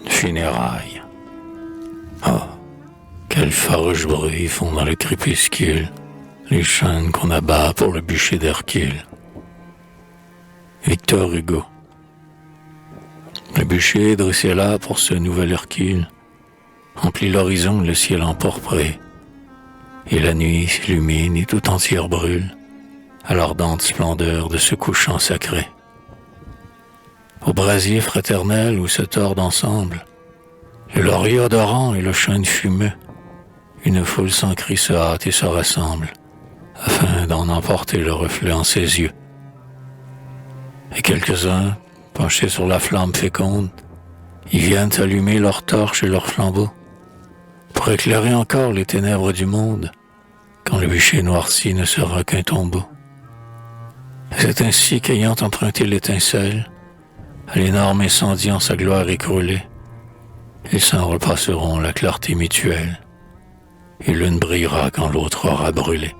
funérailles. Oh, quel farouche bruit font dans le crépuscule les chaînes qu'on abat pour le bûcher d'Hercule. Victor Hugo. Le bûcher dressé là pour ce nouvel Hercule emplit l'horizon, le ciel emporpré, et la nuit s'illumine et tout entière brûle à l'ardente splendeur de ce couchant sacré. Au brasier fraternel où se tordent ensemble le laurier odorant et le chêne fumeux, une foule sans cri se hâte et se rassemble afin d'en emporter le reflet en ses yeux. Et quelques-uns, penchés sur la flamme féconde, y viennent allumer leurs torches et leurs flambeaux pour éclairer encore les ténèbres du monde quand le bûcher noirci ne sera qu'un tombeau. Et c'est ainsi qu'ayant emprunté l'étincelle à l'énorme incendie en sa gloire écroulée, ils s'en repasseront la clarté mutuelle, et l'une brillera quand l'autre aura brûlé.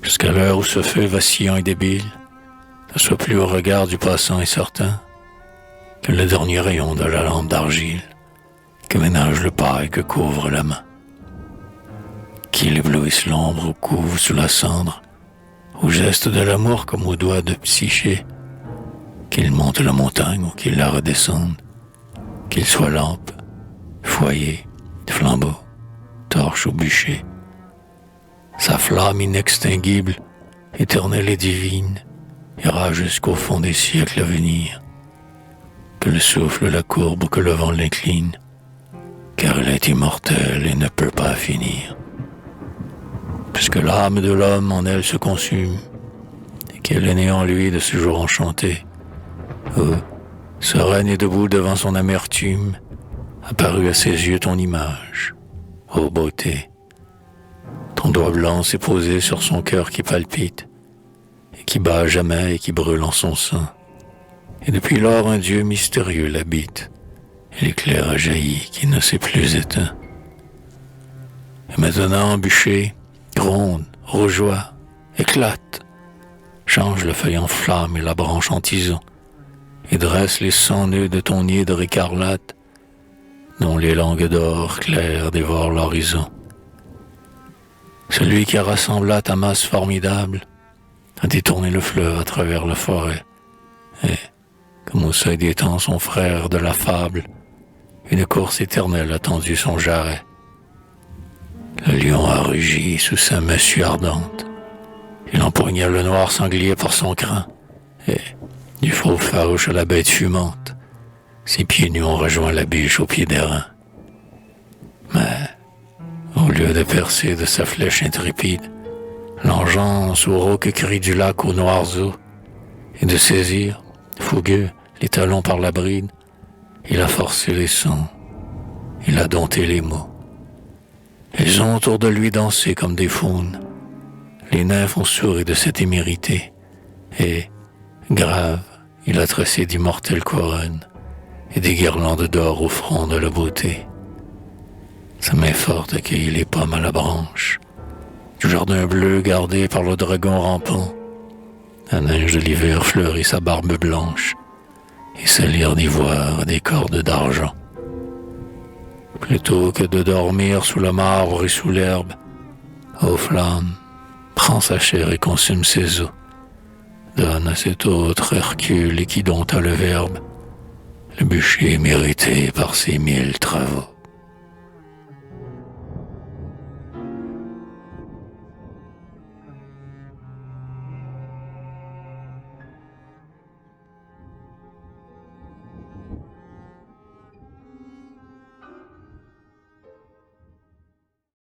Jusqu'à l'heure où ce feu vacillant et débile ne soit plus au regard du passant incertain que le dernier rayon de la lampe d'argile que ménage le pas et que couvre la main. Qu'il éblouisse l'ombre ou couvre sous la cendre, au geste de l'amour comme au doigt de Psyché, qu'il monte la montagne ou qu'il la redescende, qu'il soit lampe, foyer, flambeau, torche ou bûcher. Sa flamme inextinguible, éternelle et divine, ira jusqu'au fond des siècles à venir. Que le souffle la courbe ou que le vent l'incline, car elle est immortelle et ne peut pas finir. Puisque l'âme de l'homme en elle se consume, et qu'elle est née en lui de ce jour enchanté, sereine et debout devant son amertume, apparut à ses yeux ton image, ô beauté. Ton doigt blanc s'est posé sur son cœur qui palpite, et qui bat à jamais et qui brûle en son sein. Et depuis lors un Dieu mystérieux l'habite, et l'éclair a jailli qui ne s'est plus éteint. Et maintenant, bûcher, gronde, rougeoie, éclate, change le feuille en flamme et la branche en tison, et dresse les 100 nœuds de ton hydre écarlate, dont les langues d'or claires dévorent l'horizon. Celui qui a rassemblé ta masse formidable a détourné le fleuve à travers la forêt, et, comme au seuil des temps son frère de la fable, une course éternelle a tendu son jarret. Le lion a rugi sous sa massue ardente, il empoigna le noir sanglier par son crin, et, du fauve farouche à la bête fumante, ses pieds nus ont rejoint la biche au pied des reins. Mais, au lieu de percer de sa flèche intrépide l'engeance au rauque cri du lac aux noirs eaux, et de saisir, fougueux, les talons par la bride, il a forcé les sons, il a dompté les mots. Ils ont autour de lui dansé comme des faunes. Les nymphes ont souri de cette témérité, et, grave, il a tressé d'immortelles couronnes et des guirlandes d'or au front de la beauté. Sa main forte accueillit les pommes à la branche, du jardin bleu gardé par le dragon rampant. La neige de l'hiver fleurit sa barbe blanche, et sa lyre d'ivoire a des cordes d'argent. Plutôt que de dormir sous le marbre et sous l'herbe, ô flamme, prends sa chair et consume ses os. Donne à cet autre Hercule et qui dompta le verbe, le bûcher mérité par ses 1000 travaux.